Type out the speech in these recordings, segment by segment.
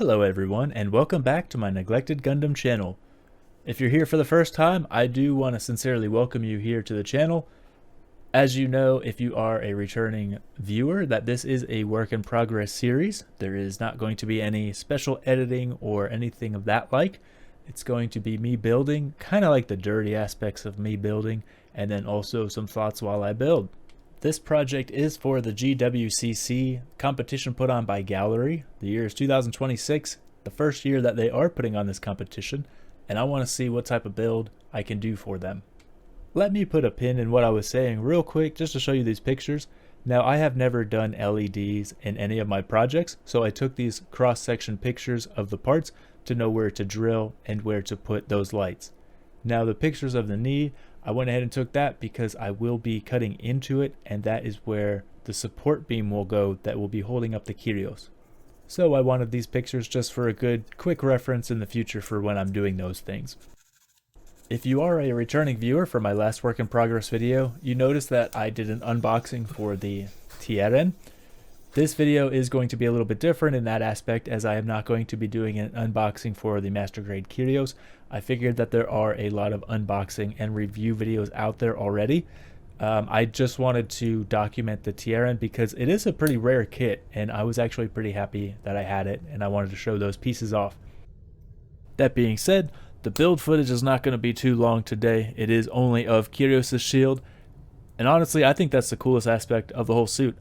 Hello everyone, and welcome back to my Neglected Gundam channel. If you're here for the first time, I do want to sincerely welcome you here to the channel. As you know, if you are a returning viewer, that this is a work in progress series. There is not going to be any special editing or anything of that like. It's going to be me building, kind of like the dirty aspects of me building, and then also some thoughts while I build. This project is for the GWCC competition put on by Gaahleri. The year is 2026, the first year that they are putting on this competition, and I want to see what type of build I can do for them. Let me put a pin in what I was saying real quick just to show you these pictures. Now, I have never done LEDs in any of my projects, so I took these cross-section pictures of the parts to know where to drill and where to put those lights. Now, the pictures of the knee, I went ahead and took that because I will be cutting into it, and that is where the support beam will go that will be holding up the Kyrios. So I wanted these pictures just for a good quick reference in the future for when I'm doing those things. If you are a returning viewer for my last work in progress video, you notice that I did an unboxing for the TRN. This video is going to be a little bit different in that aspect, as I am not going to be doing an unboxing for the Master Grade Kyrios. I figured that there are a lot of unboxing and review videos out there already. I just wanted to document the TRN because it is a pretty rare kit, and I was actually pretty happy that I had it, and I wanted to show those pieces off. That being said, the build footage is not going to be too long today. It is only of Kyrios' shield, and honestly, I think that's the coolest aspect of the whole suit.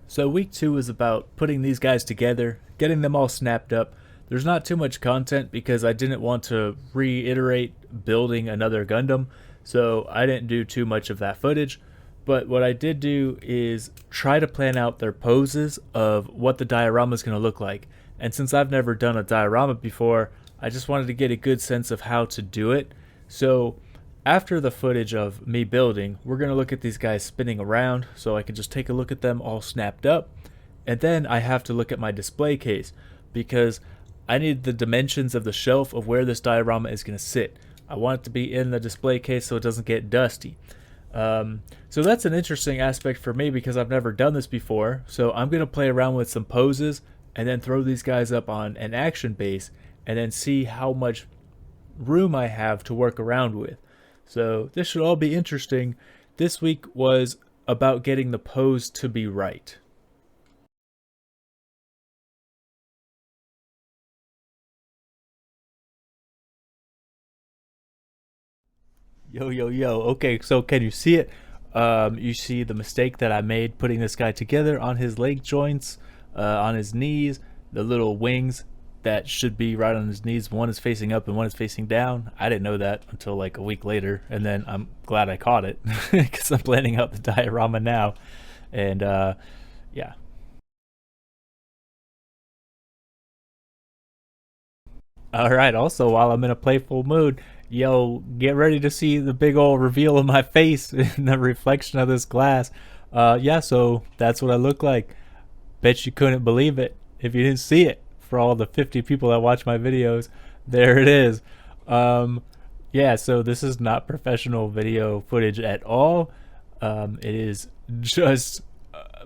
So week 2 is about putting these guys together, getting them all snapped up. There's not too much content because I didn't want to reiterate building another Gundam, so I didn't do too much of that footage. But what I did do is try to plan out their poses of what the diorama is going to look like. And since I've never done a diorama before, I just wanted to get a good sense of how to do it. So after the footage of me building, we're going to look at these guys spinning around so I can just take a look at them all snapped up. And then I have to look at my display case because I need the dimensions of the shelf of where this diorama is going to sit. I want it to be in the display case so it doesn't get dusty. So that's an interesting aspect for me because I've never done this before. So I'm going to play around with some poses and then throw these guys up on an action base and then see how much room I have to work around with. So this should all be interesting. This week was about getting the pose to be right. Yo, yo, yo. Okay, so can you see it? You see the mistake that I made putting this guy together on his leg joints, on his knees, the little wings that should be right on his knees. One is facing up and one is facing down. I didn't know that until like a week later, and then I'm glad I caught it because I'm planning out the diorama now. And yeah. All right, also, while I'm in a playful mood, yo, get ready to see the big old reveal of my face in the reflection of this glass. Yeah, so that's what I look like. Bet you couldn't believe it if you didn't see it. For all the 50 people that watch my videos, there it is. Yeah, so this is not professional video footage at all. It is just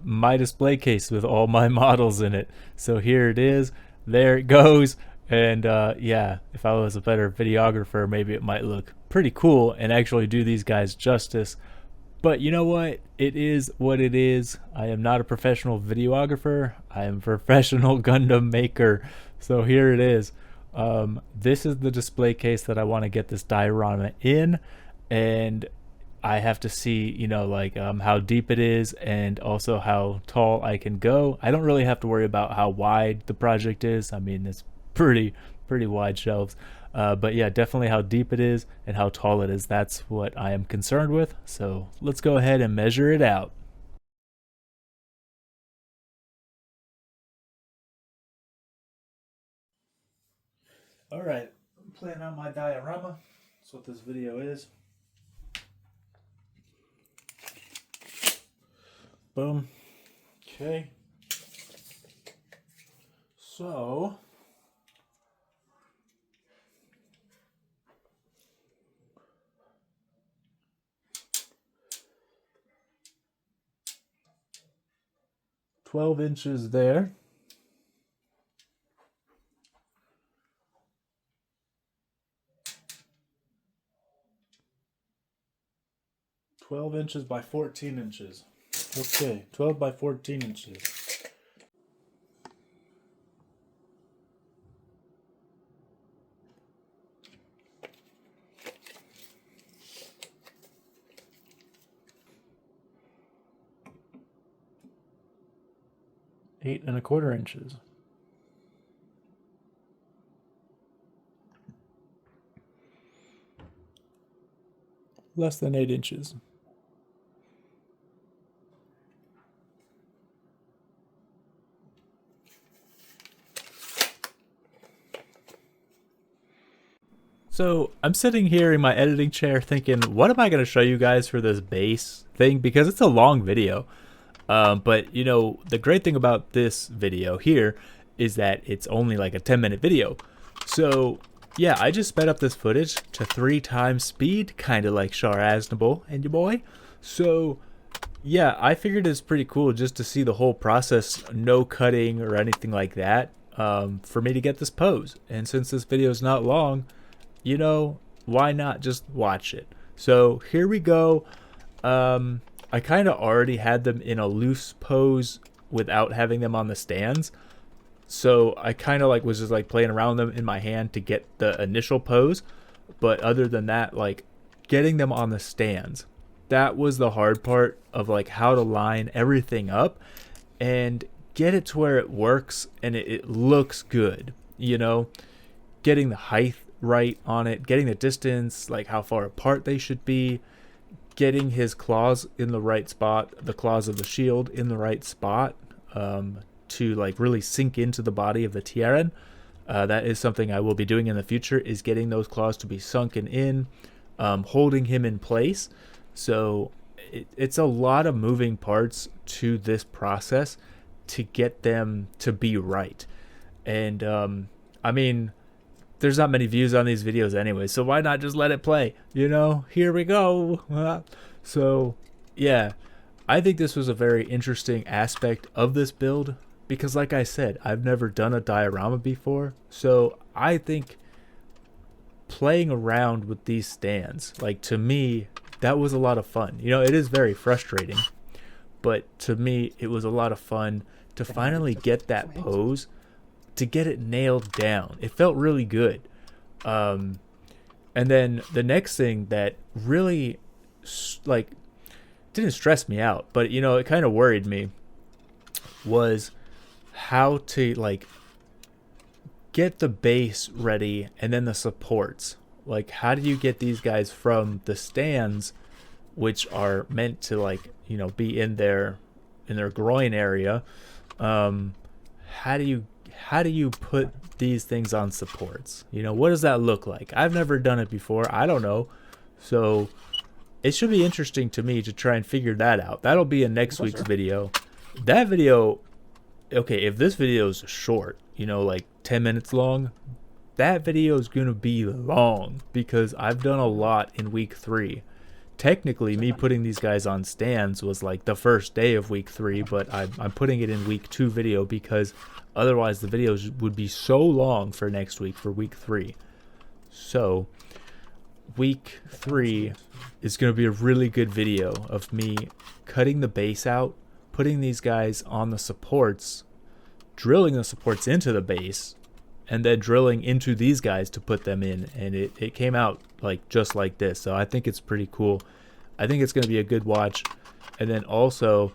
my display case with all my models in it. So here it is. There it goes. And yeah, if I was a better videographer, maybe it might look pretty cool and actually do these guys justice. But you know what? It is what it is. I am not a professional videographer. I am a professional Gundam maker. So here it is. This is the display case that I want to get this diorama in. And I have to see, you know, like how deep it is and also how tall I can go. I don't really have to worry about how wide the project is. I mean, it's pretty wide shelves. But yeah, definitely how deep it is and how tall it is. That's what I am concerned with. So let's go ahead and measure it out. All right, I'm playing out my diorama. That's what this video is. Boom. Okay. So 12 inches there. "12 inches by 14 inches. Okay, 12 by 14 inches. Eight and a quarter inches. Less than 8 inches. So I'm sitting here in my editing chair thinking, what am I going to show you guys for this base thing? Because it's a long video. But, you know, the great thing about this video here is that it's only like a 10-minute video. So, yeah, I just sped up this footage to 3 times speed, kind of like Sharaznable and your boy. So, yeah, I figured it's pretty cool just to see the whole process, no cutting or anything like that, for me to get this pose. And since this video is not long, you know, why not just watch it? So here we go. I kind of already had them in a loose pose without having them on the stands. So I kind of like was just like playing around them in my hand to get the initial pose. But other than that, like getting them on the stands, that was the hard part of like how to line everything up and get it to where it works and it looks good, you know, getting the height right on it, getting the distance, like how far apart they should be, getting his claws in the right spot, the claws of the shield in the right spot, to like really sink into the body of the Tierran. That is something I will be doing in the future, is getting those claws to be sunken in, holding him in place. So it's a lot of moving parts to this process to get them to be right. And I mean, there's not many views on these videos anyway, so why not just let it play? You know, here we go. So, yeah, I think this was a very interesting aspect of this build because, like I said, I've never done a diorama before. So I think playing around with these stands, like to me, that was a lot of fun. You know, it is very frustrating, but to me, it was a lot of fun to finally get that pose, to get it nailed down. It felt really good. And then the next thing that really like didn't stress me out, but you know, it kind of worried me, was how to like get the base ready and then the supports. Like, how do you get these guys from the stands, which are meant to like, you know, be in their groin area? How do you put these things on supports? You know, what does that look like? I've never done it before. I don't know. So it should be interesting to me to try and figure that out. That'll be in next week's video. That video, okay, if this video is short, you know, like 10 minutes long, that video is going to be long because I've done a lot in week 3. Technically, me putting these guys on stands was like the first day of week 3, but I'm putting it in week 2 video because otherwise the videos would be so long for next week, for week 3. So week 3 is going to be a really good video of me cutting the base out, putting these guys on the supports, drilling the supports into the base, and then drilling into these guys to put them in. And it came out like just like this. So I think it's pretty cool. I think it's going to be a good watch. And then also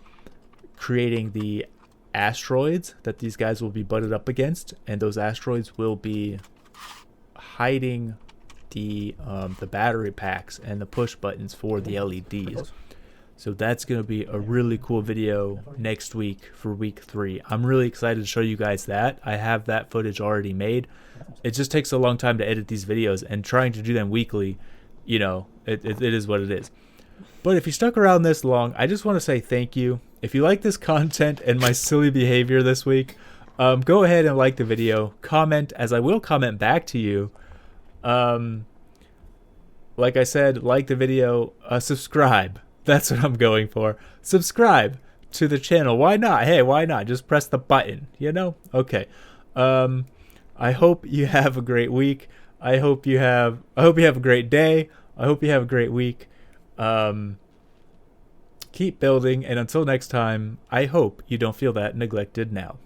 creating the asteroids that these guys will be butted up against, and those asteroids will be hiding the battery packs and the push buttons for the LEDs. So that's going to be a really cool video next week for week 3. I'm really excited to show you guys that. I have that footage already made. It just takes a long time to edit these videos, and trying to do them weekly, you know, it is what it is. But if you stuck around this long, I just want to say thank you. If you like this content and my silly behavior this week, go ahead and like the video, comment, as I will comment back to you. Like I said, like the video, subscribe. That's what I'm going for. Subscribe to the channel. Why not? Hey, why not? Just press the button, you know? Okay. I hope you have a great week. I hope you have a great day. I hope you have a great week. Keep building, and until next time, I hope you don't feel that neglected now.